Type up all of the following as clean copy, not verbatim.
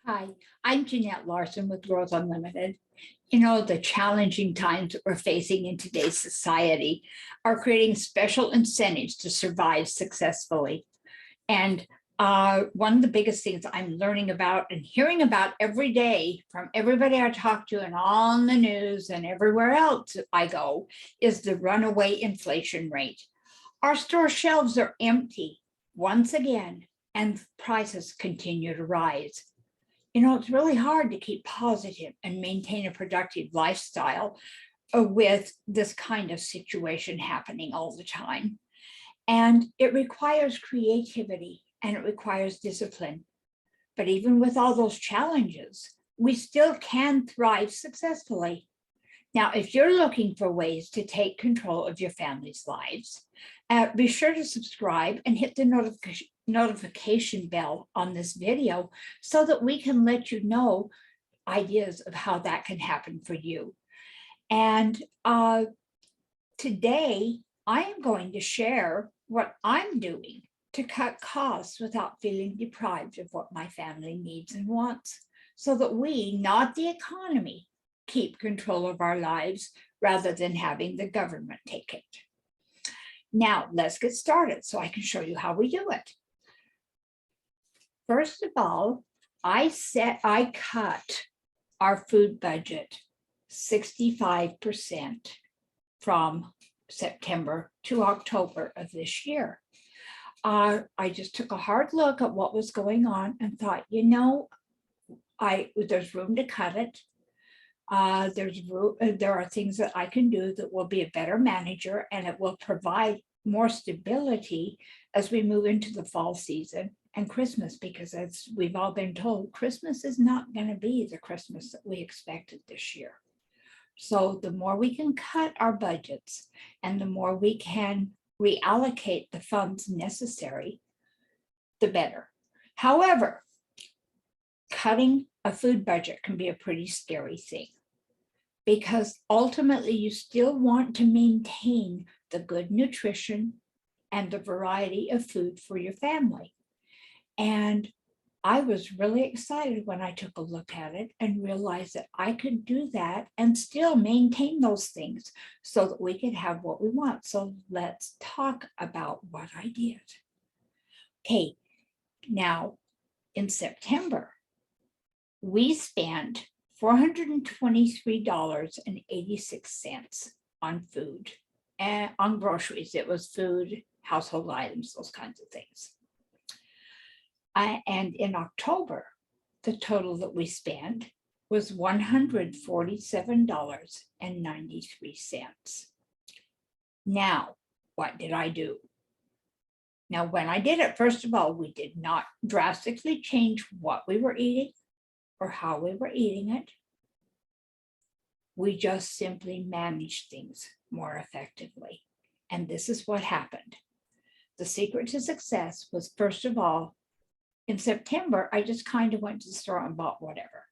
Hi, I'm Jeanette Larsen with Growth Unlimited. You know, the challenging times that we're facing in today's society are creating special incentives to survive successfully. And one of the biggest things I'm learning about and hearing about every day from everybody I talk to and on the news and everywhere else I go is the runaway inflation rate. Our store shelves are empty once again, and prices continue to rise. You know, it's really hard to keep positive and maintain a productive lifestyle with this kind of situation happening all the time. And it requires creativity and it requires discipline. But even with all those challenges, we still can thrive successfully. Now, if you're looking for ways to take control of your family's lives, be sure to subscribe and hit the notification bell on this video so that we can let you know ideas of how that can happen for you. And today, I am going to share what I'm doing to cut costs without feeling deprived of what my family needs and wants, so that we, not the economy, keep control of our lives rather than having the government take it. Now, let's get started so I can show you how we do it. First of all, I cut our food budget 65% from September to October of this year. I just took a hard look at what was going on and thought, you know, there's room to cut it. There are things that I can do that will be a better manager, and it will provide more stability as we move into the fall season and Christmas, because as we've all been told, Christmas is not going to be the Christmas that we expected this year. So the more we can cut our budgets and the more we can reallocate the funds necessary, the better. However, cutting a food budget can be a pretty scary thing, because ultimately you still want to maintain the good nutrition and the variety of food for your family. And I was really excited when I took a look at it and realized that I could do that and still maintain those things so that we could have what we want. So let's talk about what I did. Okay, now in September, we spent $423.86 on food and on groceries. It was food, household items, those kinds of things. And in October, the total that we spent was $147.93. Now, what did I do? Now, when I did it, first of all, we did not drastically change what we were eating or how we were eating it. We just simply managed things more effectively. And this is what happened. The secret to success was, first of all, in September, I just kind of went to the store and bought whatever.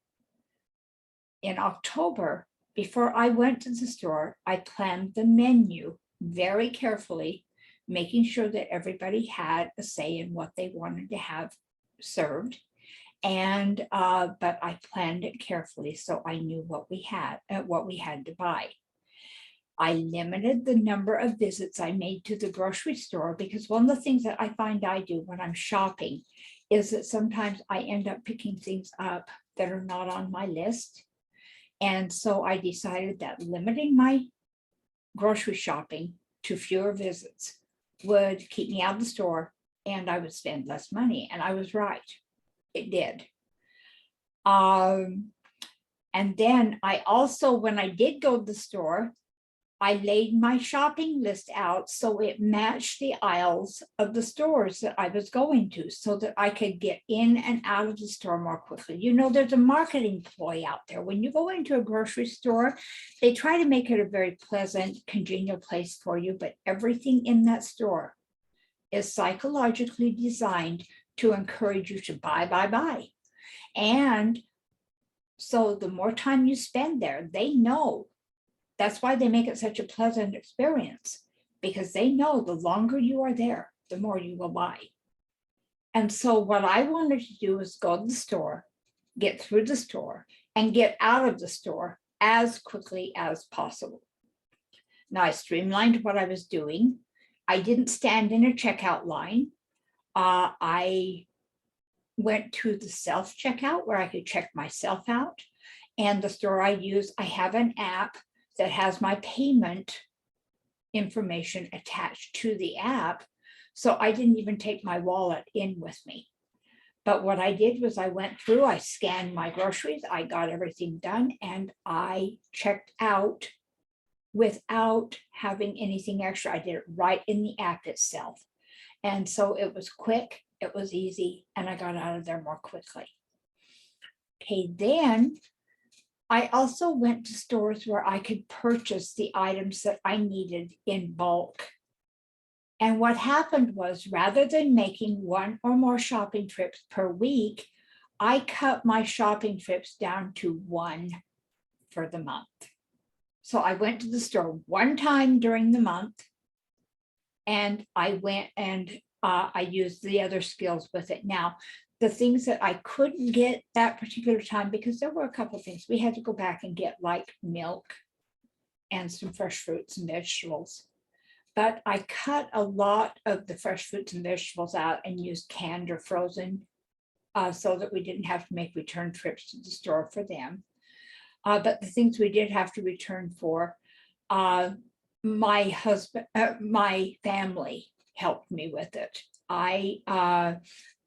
In October, before I went to the store, I planned the menu very carefully, making sure that everybody had a say in what they wanted to have served. And but I planned it carefully so I knew what we had to buy. I limited the number of visits I made to the grocery store, because one of the things that I find I do when I'm shopping is that sometimes I end up picking things up that are not on my list. And so I decided that limiting my grocery shopping to fewer visits would keep me out of the store and I would spend less money. And I was right. It did. And then I also, when I did go to the store, I laid my shopping list out so it matched the aisles of the stores that I was going to, so that I could get in and out of the store more quickly. You know, there's a marketing ploy out there. When you go into a grocery store, they try to make it a very pleasant, congenial place for you, but everything in that store is psychologically designed to encourage you to buy. And so the more time you spend there, they know. That's why they make it such a pleasant experience, because they know the longer you are there, the more you will buy. And so what I wanted to do was go to the store, get through the store, and get out of the store as quickly as possible. Now, I streamlined what I was doing. I didn't stand in a checkout line. I went to the self-checkout where I could check myself out. And the store I use, I have an app that has my payment information attached to the app. So I didn't even take my wallet in with me. But what I did was I went through, I scanned my groceries, I got everything done, and I checked out without having anything extra. I did it right in the app itself. And so it was quick, it was easy, and I got out of there more quickly. Okay, then I also went to stores where I could purchase the items that I needed in bulk. And what happened was, rather than making one or more shopping trips per week, I cut my shopping trips down to one for the month. So I went to the store one time during the month, and I went and I used the other skills with it. Now, the things that I couldn't get that particular time, because there were a couple of things, we had to go back and get like milk and some fresh fruits and vegetables. But I cut a lot of the fresh fruits and vegetables out and used canned or frozen so that we didn't have to make return trips to the store for them. But the things we did have to return for, my husband, my family helped me with it.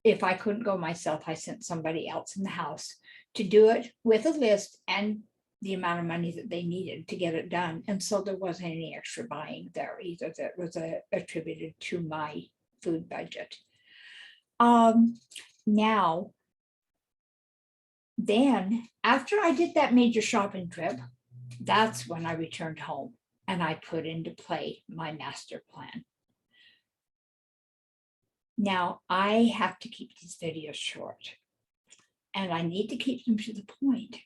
If I couldn't go myself, I sent somebody else in the house to do it with a list and the amount of money that they needed to get it done. And so there wasn't any extra buying there either that was attributed to my food budget. Now, then after I did that major shopping trip, that's when I returned home and I put into play my master plan. Now, I have to keep these videos short, and I need to keep them to the point.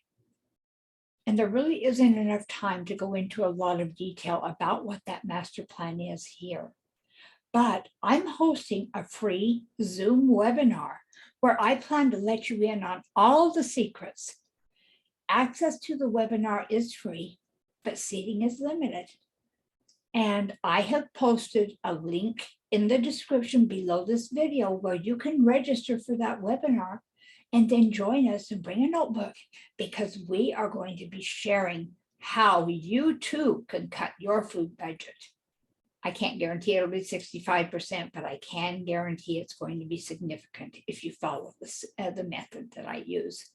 And there really isn't enough time to go into a lot of detail about what that master plan is here. But I'm hosting a free Zoom webinar where I plan to let you in on all the secrets. Access to the webinar is free, but seating is limited. And I have posted a link in the description below this video where you can register for that webinar and then join us and bring a notebook, because we are going to be sharing how you too can cut your food budget. I can't guarantee it'll be 65%, but I can guarantee it's going to be significant if you follow the method that I use.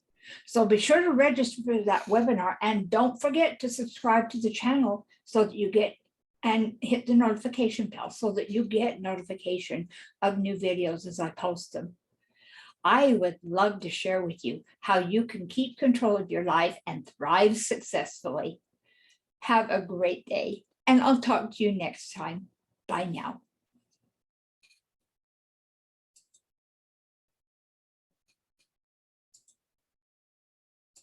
So be sure to register for that webinar, and don't forget to subscribe to the channel so that you get, and hit the notification bell so that you get notification of new videos as I post them. I would love to share with you how you can keep control of your life and thrive successfully. Have a great day, and I'll talk to you next time. Bye now.